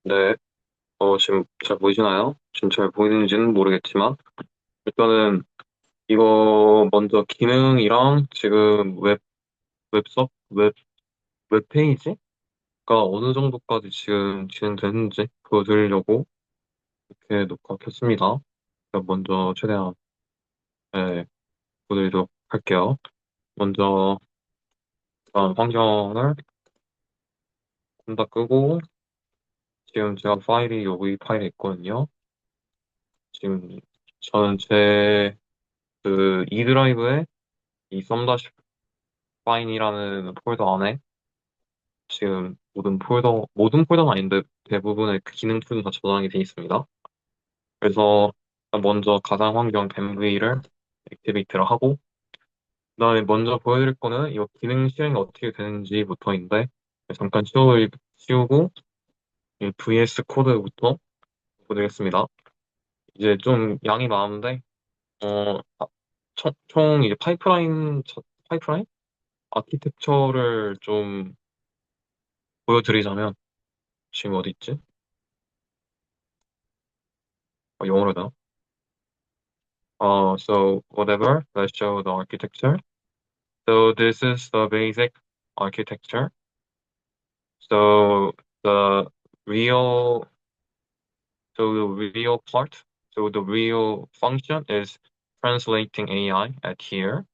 네, 지금 잘 보이시나요? 지금 잘 보이는지는 모르겠지만, 일단은 이거 먼저 기능이랑 지금 웹페이지가 어느 정도까지 지금 진행됐는지 보여드리려고 이렇게 녹화했습니다. 먼저 최대한, 네, 보여드리도록 할게요. 먼저, 환경을 다 끄고, 지금 제가 여기 파일이 있거든요. 지금 저는 이 드라이브에 이 썸다시 파인이라는 폴더 안에 지금 모든 폴더는 아닌데 대부분의 그 기능 툴이 다 저장이 돼 있습니다. 그래서 먼저 가상 환경 밴브이를 액티베이트를 하고, 그다음에 먼저 보여드릴 거는 이 기능 실행이 어떻게 되는지부터인데, 잠깐 치우고 이 VS 코드부터 보여드리겠습니다. 이제 좀 양이 많은데, 어, 아, 총 이제 파이프라인? 아키텍처를 좀 보여드리자면, 지금 어디 있지? 영어로 해야 되나? So whatever, let's show the architecture. So this is the basic architecture. So the real, so the real part, so the real function is translating AI at here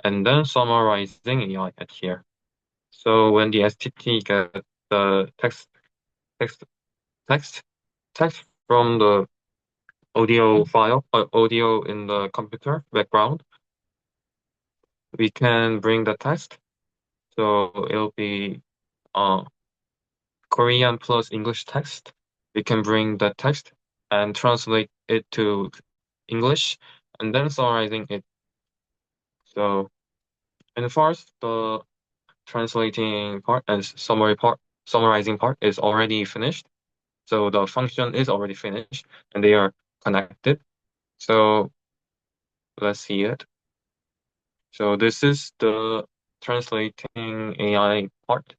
and then summarizing AI at here. So when the STT gets the text, text, text from the audio in the computer background, we can bring the text. So it'll be uh, Korean plus English text. We can bring that text and translate it to English and then summarizing it. So, and first, the translating part and summarizing part is already finished. So the function is already finished and they are connected. So let's see it. So this is the translating AI part.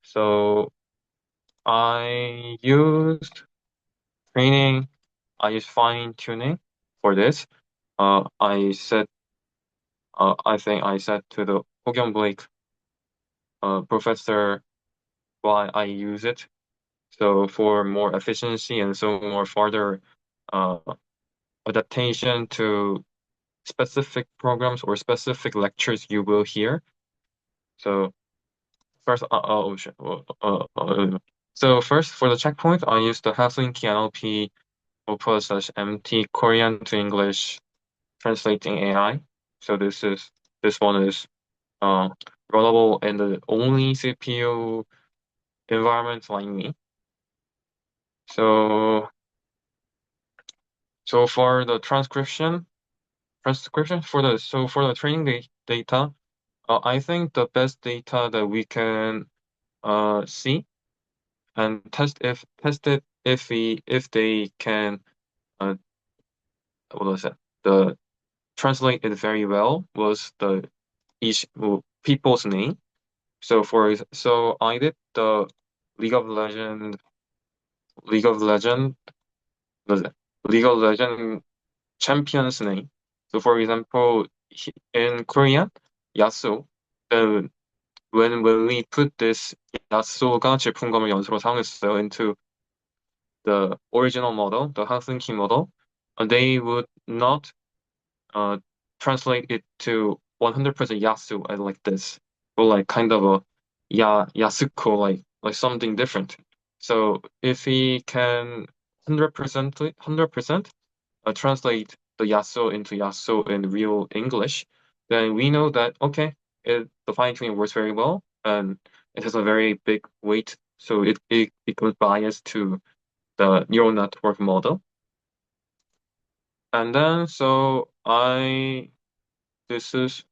So I used training, I use fine tuning for this. I said, I think I said to the Hogyon Blake professor why I use it. So for more efficiency and so more further uh, adaptation to specific programs or specific lectures you will hear. So first, oh shit. So first for the checkpoint, I used the Helsinki NLP Opus/MT Korean to English translating AI. So this one is uh, runnable in the only CPU environment like me. So so for the transcription for the training data, I think the best data that we can see and test it if they can uh, what was it the translate it very well was the each people's name. So I did the League of Legend League of Legend was it? League of Legend champion's name. So for example, in Korean, Yasuo. The when we put this 야쏘가 질풍검을 연수로 사용했어요 into the original model, the Helsinki model, they would not uh, translate it to 100% Yasu as like this, or like kind of a Yasuko, like something different. So if he can 100% translate the Yasuo into Yasuo in real English, then we know that okay, the fine tuning works very well and it has a very big weight, so it becomes biased to the neural network model. And then so I this is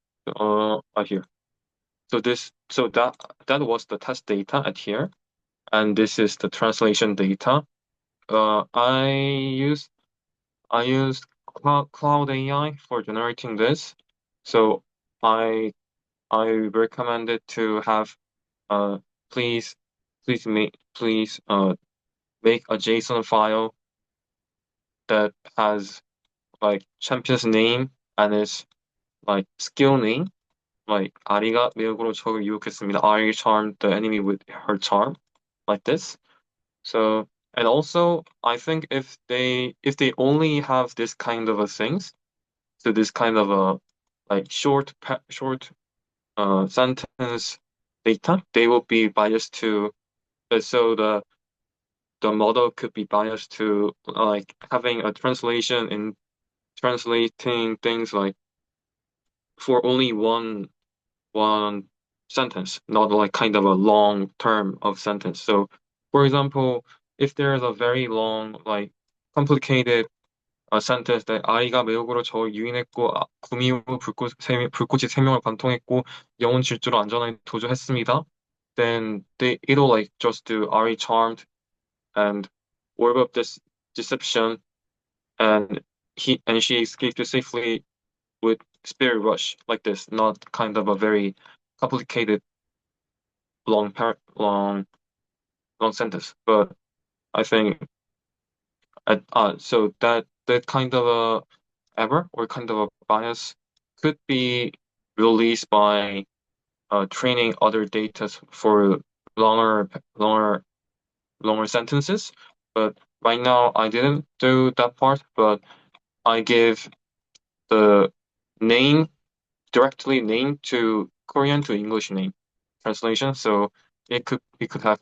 here. So that was the test data at here, and this is the translation data. Uh, I use I used Cloud AI for generating this. So I I recommended to have uh please please make a JSON file that has like champion's name and its like skill name, like 아리가 매혹으로 적을 유혹했습니다. I charmed the enemy with her charm, like this. So, and also I think if they only have this kind of a things, so this kind of a like short sentence data, they will be biased to so the model could be biased to like having a translation in translating things like for only one sentence, not like kind of a long term of sentence. So, for example, if there's a very long, like complicated sentence that 아이가 매혹으로 저 유인했고 구미 후 불꽃이 세 명을 관통했고 영혼 질주로 안전하게 도주했습니다. Then it'll like just do Ari charmed and orb of this deception and she escaped safely with spirit rush like this, not kind of a very complicated long long sentence. But I think so that kind of a error or kind of a bias could be released by training other data for longer longer longer sentences. But right now I didn't do that part, but I give the name directly name to Korean to English name translation. So it could have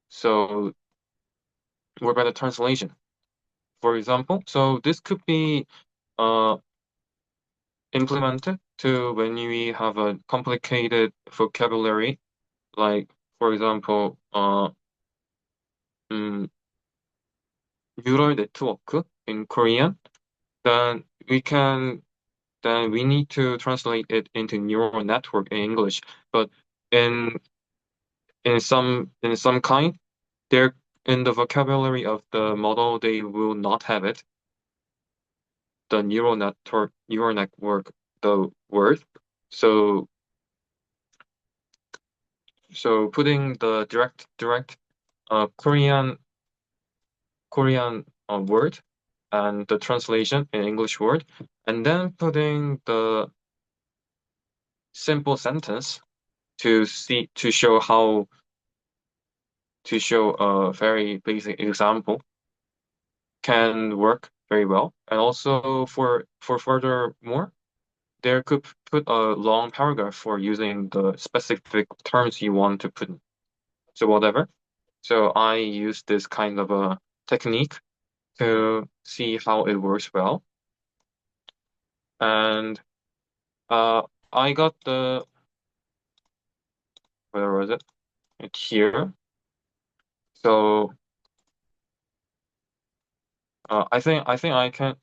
so more better translation. For example, so this could be uh, implemented to when we have a complicated vocabulary, like for example, um, neural network in Korean. Then we need to translate it into neural network in English. But in in some kind, there in the vocabulary of the model, they will not have it. The neural network, the word. So putting the direct Korean word and the translation in English word, and then putting the simple sentence to show a very basic example can work very well. And also for furthermore, there could put a long paragraph for using the specific terms you want to put. So whatever. So I use this kind of a technique to see how it works well. And uh, I got where was it? It's here. So I think I can.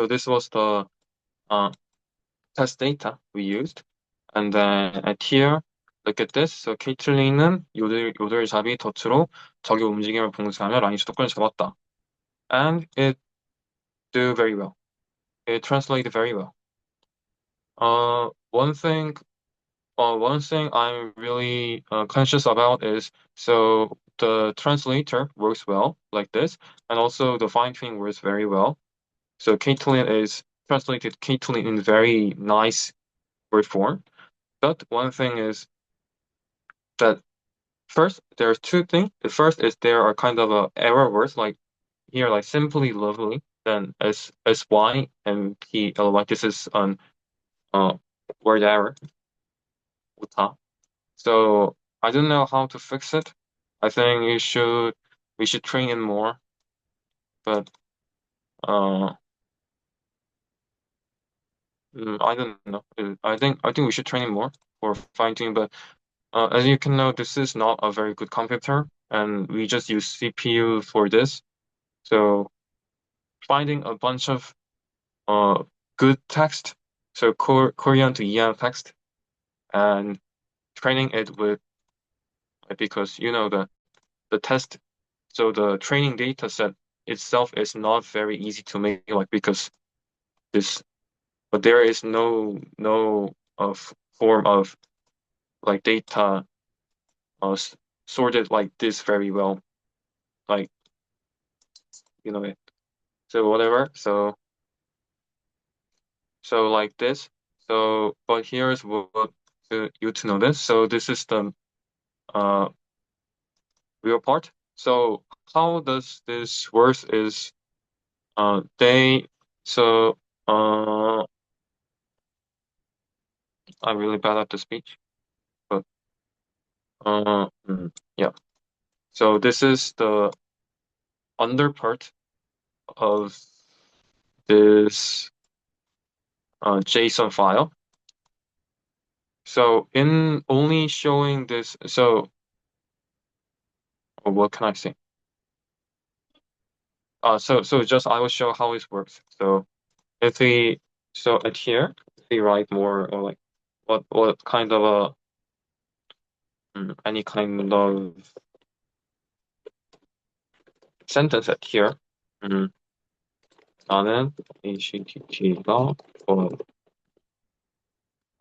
This was the uh, test data we used, and then at here, look at this. So 케이틀린은 요들잡이 덫으로 적의 움직임을 봉쇄하며 라인 주도권을 잡았다, and it do very well. It translated very well. Uh, one thing, one thing I'm really conscious about is so the translator works well like this, and also the fine tuning works very well. So Caitlin is translated Caitlin in very nice word form. But one thing is that first there's two things. The first is there are kind of error words like here like simply lovely, then sy and ply. This is an uh word error. 우타. So I don't know how to fix it. I think we should train it more. But uh I don't know. I think we should train it more for fine tuning. But as you can know, this is not a very good computer, and we just use CPU for this. So finding a bunch of uh good text, so Korean to EM text, and training it with because you know the test, so the training data set itself is not very easy to make like because this, but there is no form of like data sorted like this very well, like it. So whatever. So like this. So but here's what you to notice. So this is the uh real part. So how does this work is they so I'm really bad at the speech, but yeah. So this is the under part of this JSON file. So in only showing this, so what can I say? So just I will show how it works. So if we so at here, if we write more or like what kind of a any kind of sentence at here. 나는 HTTP가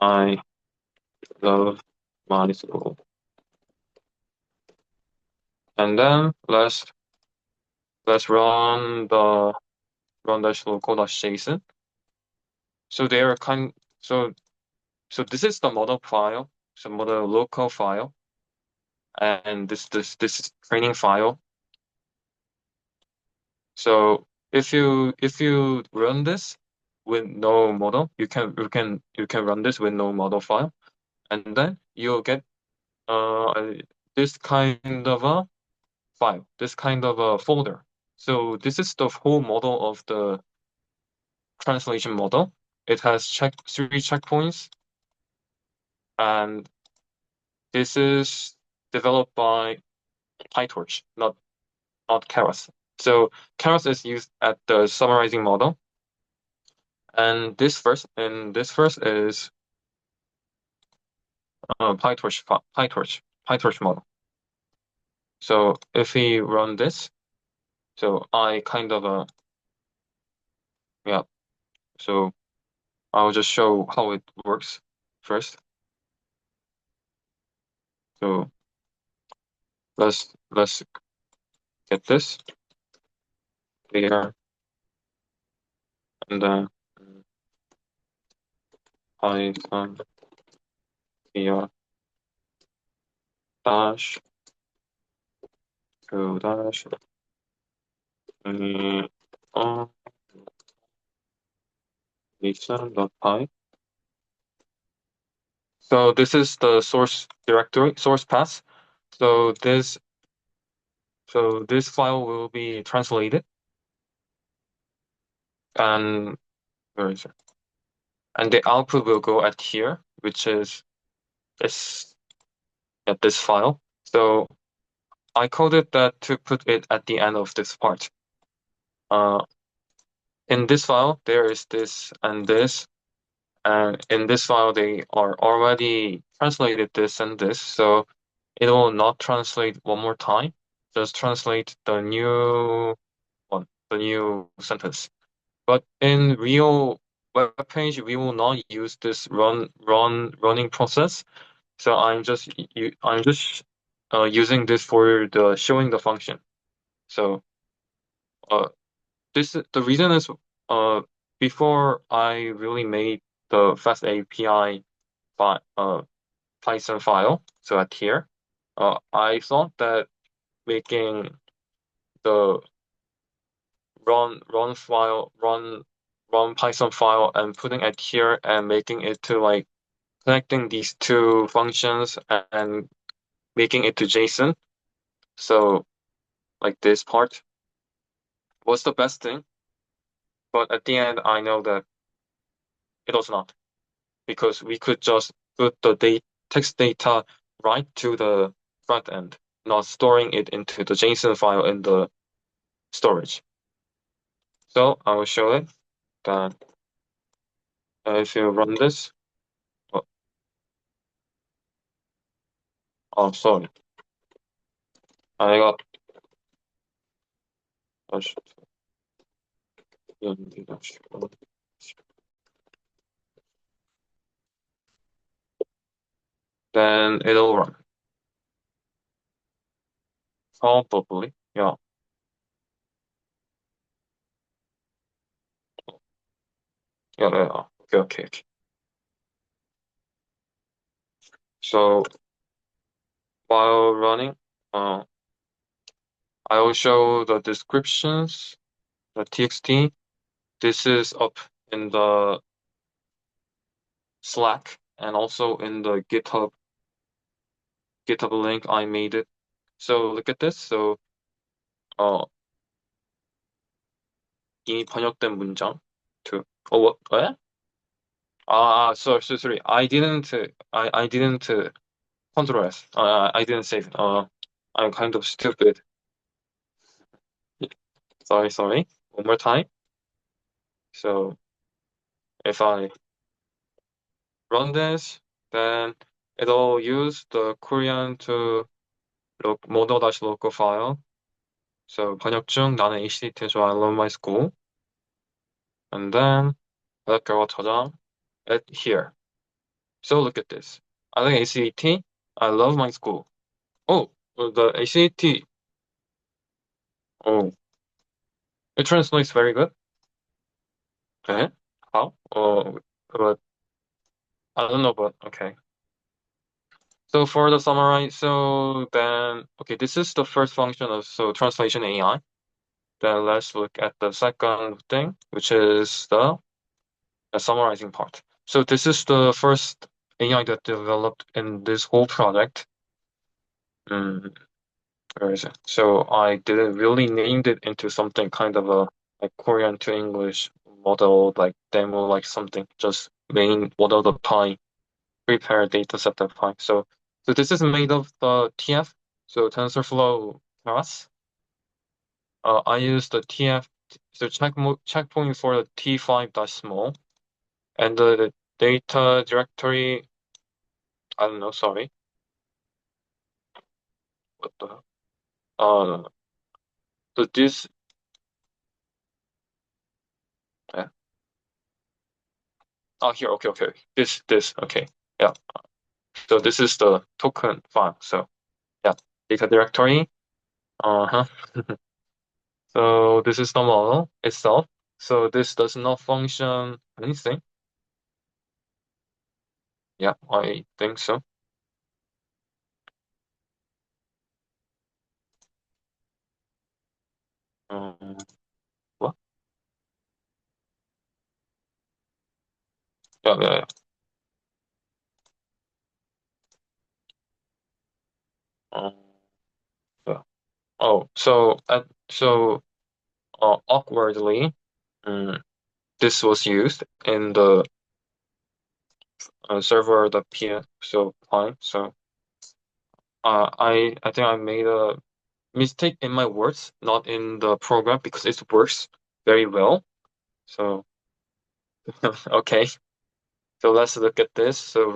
I love MySQL. And then let's run dash local.json. So they are so this is the model file, so model local file, and this is training file. So if you run this with no model, you can run this with no model file, and then you'll get this kind of a file, this kind of a folder. So this is the whole model of the translation model. It has three checkpoints, and this is developed by PyTorch, not Keras. So Keras is used at the summarizing model, and this first is PyTorch model. So if we run this, so I kind of yeah. So I'll just show how it works first. So let's get this here, and then Python here dash go dash uh, listen.py. So this is the source directory, source path. So this file will be translated, and where is it? And the output will go at here, which is this at this file. So I coded that to put it at the end of this part. In this file, there is this and this, and in this file, they are already translated this and this. So it will not translate one more time. Just translate the new one, the new sentence. But in real web page, we will not use this running process. So I'm just using this for the showing the function. So uh, the reason is uh before I really made the fast API Python file, so at here, I thought that making the run Python file and putting it here and making it to like connecting these two functions and making it to JSON. So like this part was the best thing. But at the end, I know that it was not because we could just put the text data right to the front end, not storing it into the JSON file in the storage. So I will show it that if you run this, oh, sorry, I got dash dash then it'll run. Probably. Yeah. Yeah, yeah. Okay, okay, okay. So while running, uh, I will show the descriptions, the TXT. This is up in the Slack and also in the GitHub link I made it. So look at this. So 어, 이미 번역된 문장. To what? What? Sorry. I didn't control S. I didn't save it. I'm kind of stupid. Sorry. One more time. So if I run this, then it'll use the Korean to model-local file. So 번역 중 나는 HTTP 좋아. I love my school. And then 결과 저장 at here. So look at this. I like ACT. I love my school. Oh, the ACT. Oh, it translates very good. Okay. How? Oh, but I don't know, but okay. So for the summary, so then, okay, this is the first function of translation AI. Then let's look at the second thing, which is the summarizing part. So this is the first AI that developed in this whole project. Mm, where is it? So I didn't really named it into something kind of a like Korean to English model, like demo, like something. Just main model the pi, prepare data set the pi. So this is made of the TF, so TensorFlow class. I use the TF, so checkpoint for the T5 dash small, and the data directory. I don't know. Sorry, what the so this. Yeah. Oh, here. Okay. This. Okay. Yeah. So this is the token file. So yeah, data directory. Uh-huh. So this is the model itself. So this does not function anything. Yeah, I think so. Um, what? Yeah. Um, yeah. Oh, awkwardly, um, this was used in the server the PM. So fine. So I think I made a mistake in my words, not in the program, because it works very well. So okay. So let's look at this. So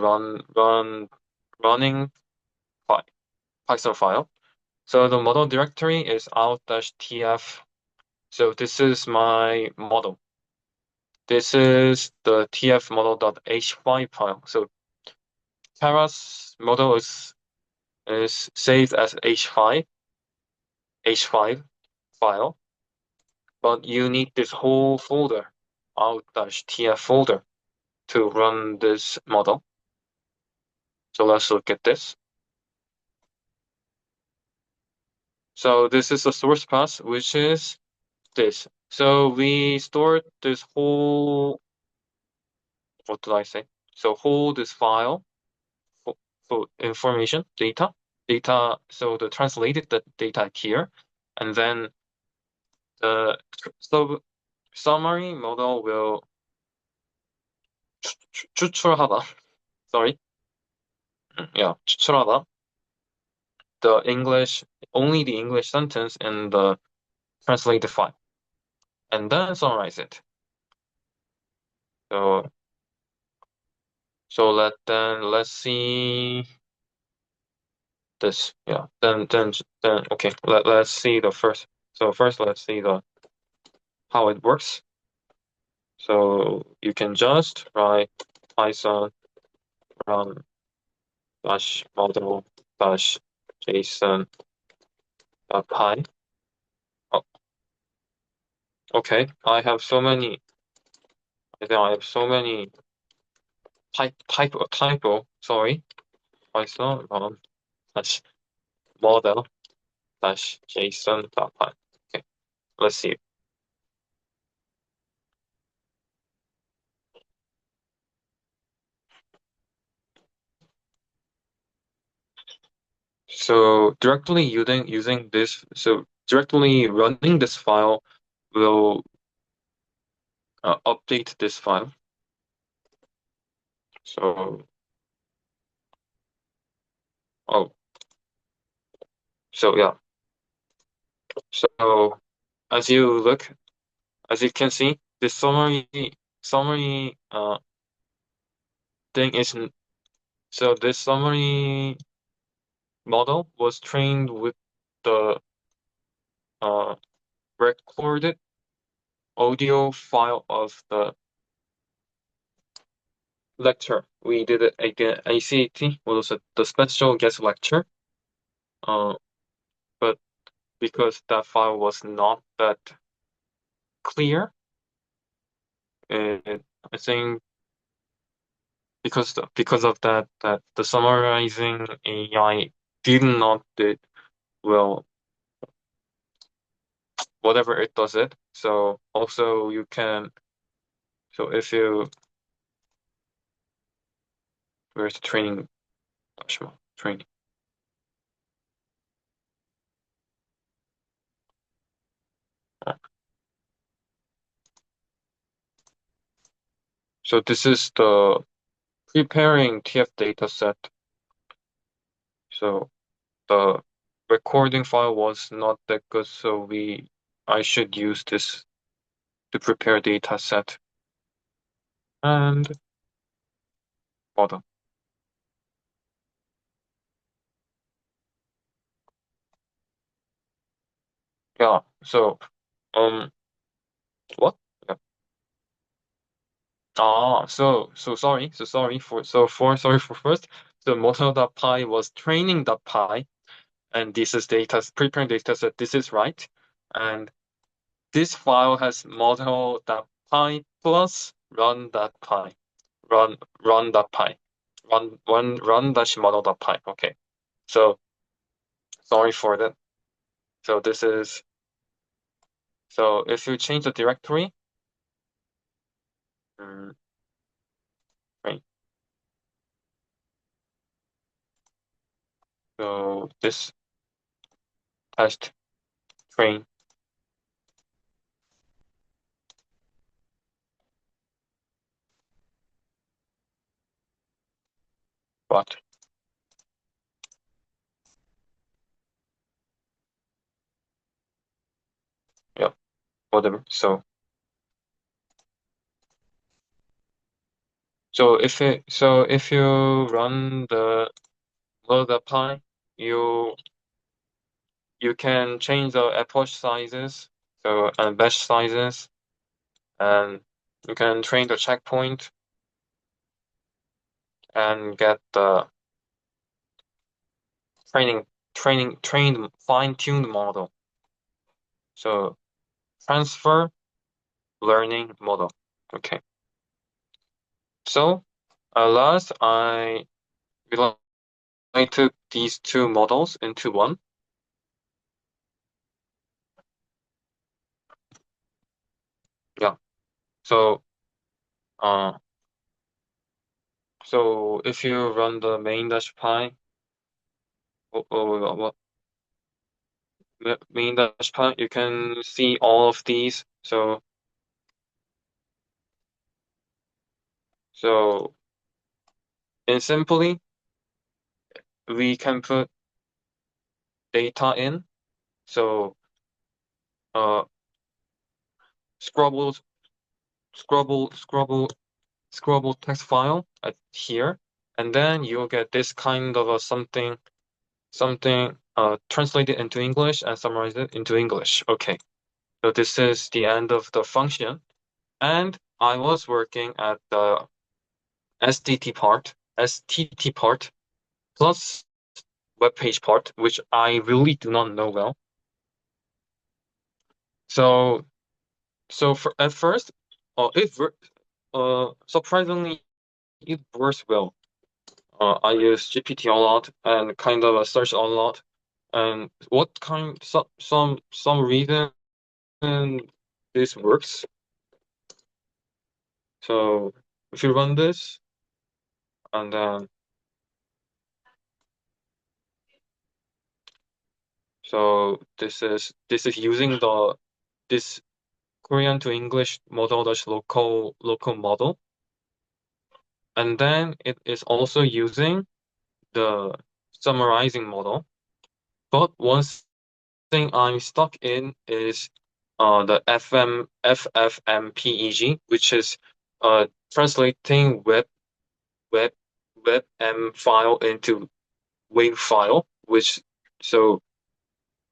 running fi Python file. So the model directory is out-tf. So this is my model. This is the tf model.h5 file. So Terra's model is saved as h5 file, but you need this whole folder, out-tf folder, to run this model. So let's look at this. So this is the source path, which is this. So we stored this whole, what did I say? So hold this file for information, data. So the translated the data here, and then the summary model will 추출하다. Sorry. Yeah, 추출하다. The English, only the English sentence in the translated file, and then summarize it. So let's see this. Yeah. Then okay. Let's see the first. So first let's see the how it works. So you can just write Python run dash model dash JSON py. Oh, okay. I think I have so many typo. Sorry. Python dash model dash JSON py. Okay. Let's see. So directly running this file will update this file. So oh, so yeah. So as you look, as you can see, this summary thing isn't. So this summary model was trained with the uh, recorded audio file of the lecture. We did it again, ACT was the special guest lecture. Uh, but because that file was not that clear, I think because of that the summarizing AI did not did well whatever it does it. So also you can so if you where's the training training. So this is the preparing TF data set. So the recording file was not that good, so I should use this to prepare data set. And model. Yeah, so um what? Yeah. Sorry for first. So model.py was training.py, and this is preparing data set. This is right. And this file has model.py plus run.py. Run.py. Run dash model.py. Okay. So sorry for that. So this is so if you change the directory, mm, right. So this test train bot. Yeah, whatever. So if you run the load apply, you can change the epoch sizes, and batch sizes, and you can train the checkpoint and get the trained fine-tuned model. So transfer learning model. Okay. So last I related these two models into one. Yeah. So uh so if you run the main dash pi, what main dash pi, you can see all of these. So in simply, we can put data in. So uh scrobble scrobble scrobble scrobble text file at here, and then you'll get this kind of a something translated into English and summarized it into English. Okay. So this is the end of the function. And I was working at the STT part, plus web page part, which I really do not know well. So at first, surprisingly it works well. I use GPT a lot and kind of search a lot. And some reason this works. So if you run this and then so this is using this Korean to English model dash local model, and then it is also using the summarizing model. But one thing I'm stuck in is the FFmpeg, which is translating web WebM file into WAV file, which so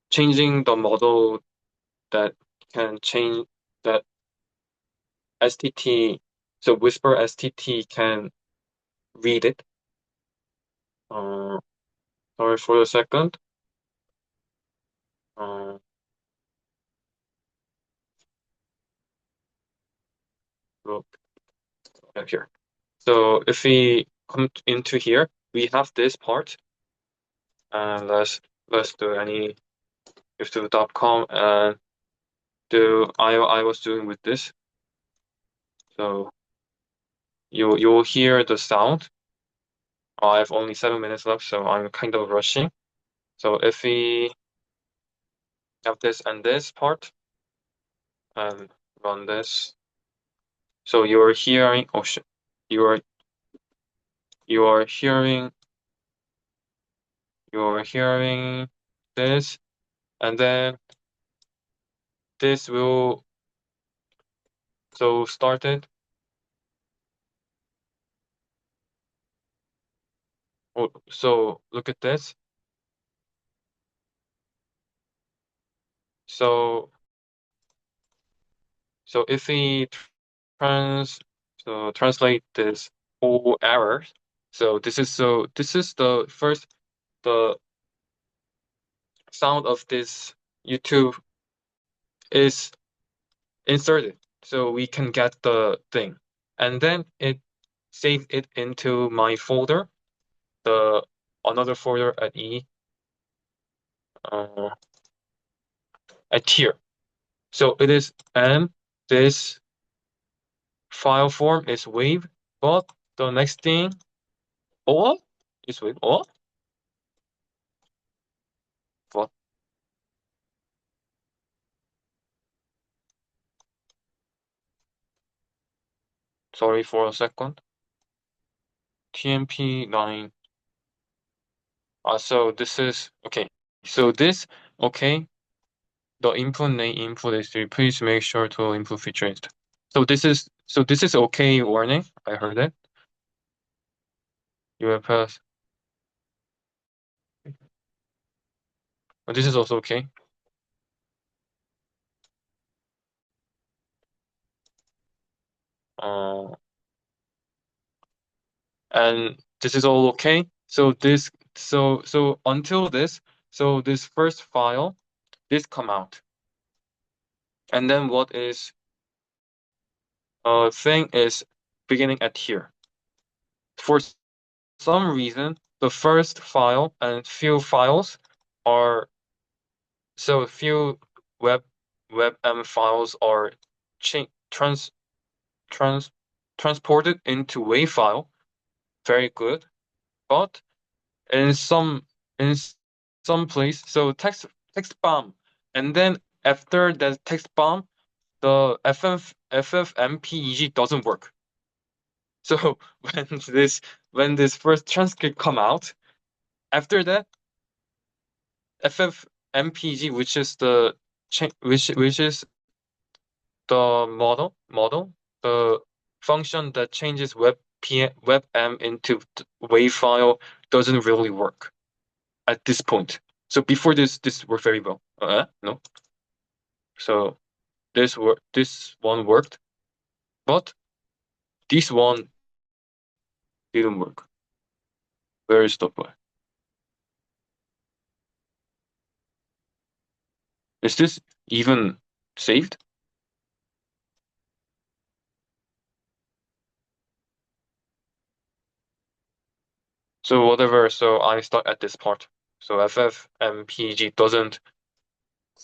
changing the model that can change that STT, so Whisper STT can read it. Uh, Sorry for a second. Uh, Look here. So if we come into here, we have this part, and let's do any if2.com and do I was doing with this. So you'll hear the sound. I have only 7 minutes left, so I'm kind of rushing. So if we have this and this part and run this, so you're hearing, oh shit, you're you're hearing you're hearing this, and then this will so start it. Oh, so look at this. So if we trans translate this whole error, this is the first the sound of this YouTube is inserted, so we can get the thing, and then it save it into my folder, the another folder at uh, at here. So it is, and this file form is wave, but the next thing or is wave or what? Sorry for a second. TMP9. So this is okay. So this okay. The input name input is three. Please make sure to input feature instead. So this is okay warning. I heard it. You will pass. This is also okay. Uh, and this is all okay. So until this, so this first file, this come out, and then what is thing is beginning at here. For some reason, the first file and few files are so few web files are trans trans transported into WAV file. Very good, but in some place, so text bomb, and then after the text bomb, the FFmpeg doesn't work. So when this first transcript come out, after that FFmpeg, which is the which is the model, the function that changes WebM into WAV file doesn't really work at this point. So before this worked very well. No. So this one worked, but this one didn't work. Where is the point? Is this even saved? So whatever, so I stuck at this part. So FFmpg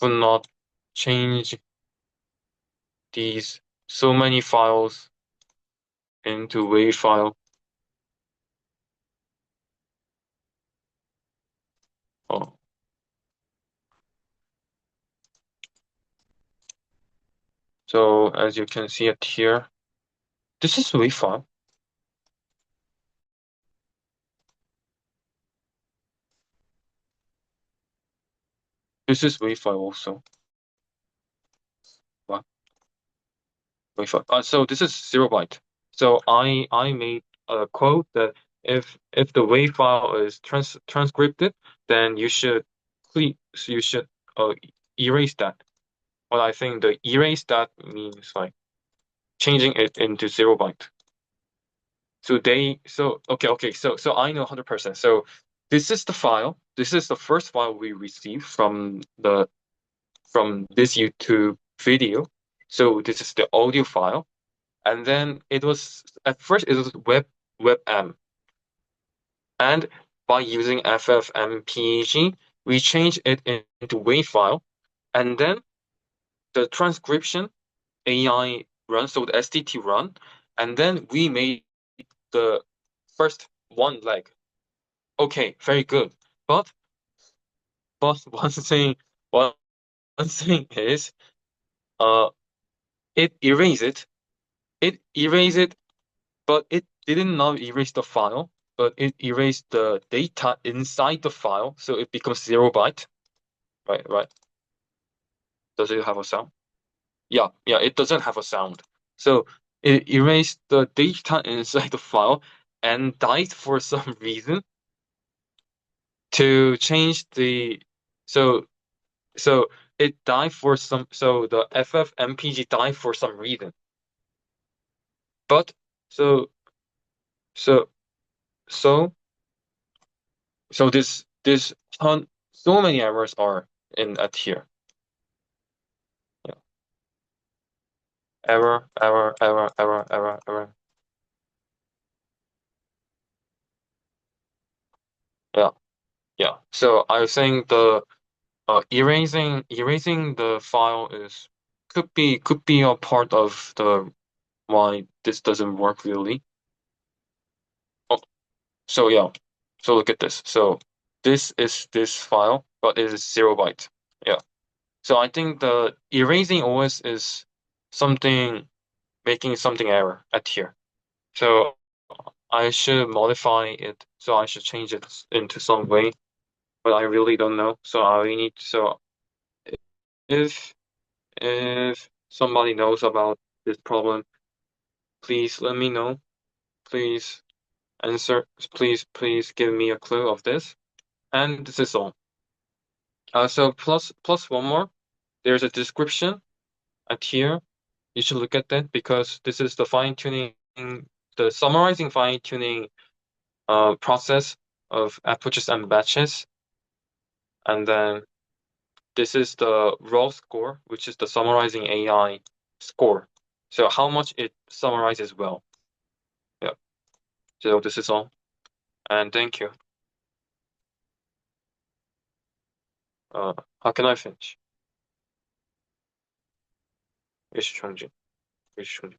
could not change these so many files into WAV file. Oh, so as you can see it here, this is WAV file. This is WAV file also. What? WAV file. So this is 0 byte. So I made a quote that if the WAV file is transcripted, then you should erase that. But I think the erase that means like changing it into 0 byte. So I know 100%. So this is the file. This is the first file we received from this YouTube video. So this is the audio file. And then it was at first it was WebM. And by using FFmpeg, we changed it into WAV file. And then the transcription AI run, so the STT run, and then we made the first one leg. Okay, very good. But but one thing is uh it erased it. It erased it, but it didn't not erase the file, but it erased the data inside the file, so it becomes 0 byte. Right, right. Does it have a sound? Yeah, yeah, it doesn't have a sound. So it erased the data inside the file and died for some reason to change the so so it died for some so the FFmpg died for some reason. But so so so so this ton so many errors are in at here. Yeah. Error. Yeah, yeah. So I think the erasing the file is could be a part of the why this doesn't work really. Oh, so yeah. So look at this. So this is this file, but it is 0 byte. Yeah. So I think the erasing OS is something making something error at here. So I should modify it. So I should change it into some way, but I really don't know. So I need so if if somebody knows about this problem, please let me know. Please answer. Please give me a clue of this. And this is all. So plus one more. There's a description at here. You should look at that because this is the fine tuning, the summarizing fine tuning process of approaches and batches. And then this is the raw score, which is the summarizing AI score. So how much it summarizes well. Yeah. So this is all. And thank you. How can I finish? 1시 정지. 1시 정지.